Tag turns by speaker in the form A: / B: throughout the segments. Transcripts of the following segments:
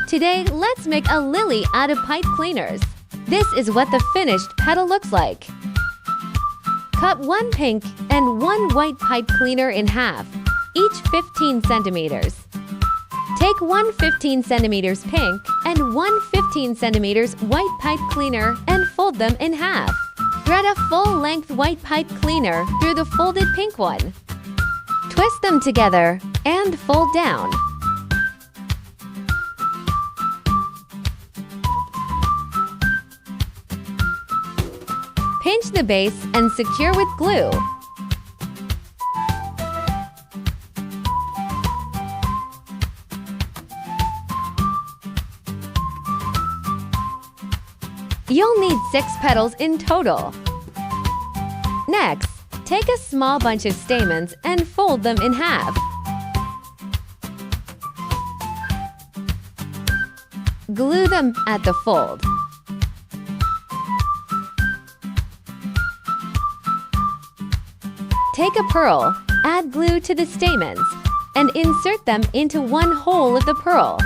A: Today, let's make a lily out of pipe cleaners. This is what the finished petal looks like. Cut one pink and one white pipe cleaner in half, each 15 centimeters. Take one 15 centimeters pink and one 15 centimeters white pipe cleaner and fold them in half. Thread a full-length white pipe cleaner through the folded pink one. Twist them together and fold down. Pinch the base and secure with glue. You'll need 6 petals in total. Next, take a small bunch of stamens and fold them in half. Glue them at the fold. Take a pearl, add glue to the stamens, and insert them into one hole of the pearl.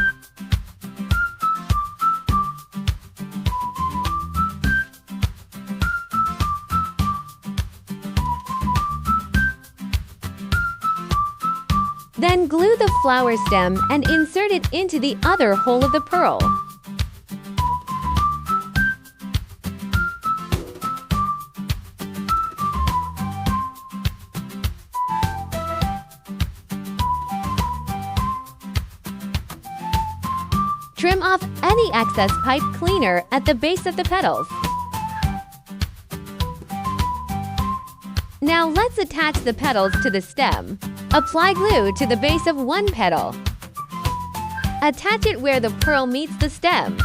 A: Then glue the flower stem and insert it into the other hole of the pearl. Trim off any excess pipe cleaner at the base of the petals. Now let's attach the petals to the stem. Apply glue to the base of one petal. Attach it where the pearl meets the stem.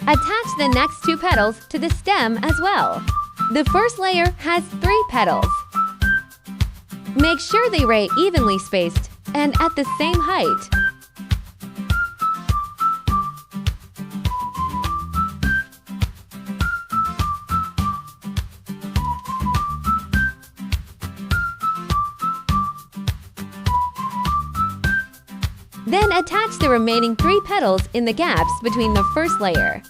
A: Attach the next 2 petals to the stem as well. The first layer has 3 petals. Make sure they lay evenly spaced and at the same height. Then attach the remaining 3 petals in the gaps between the first layer.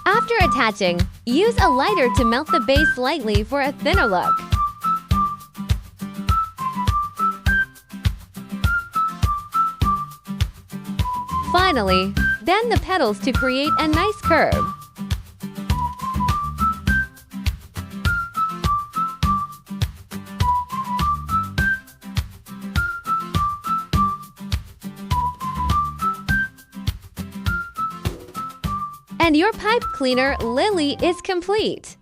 A: After attaching, use a lighter to melt the base lightly for a thinner look. Finally, bend the petals to create a nice curve. And your pipe cleaner lily is complete!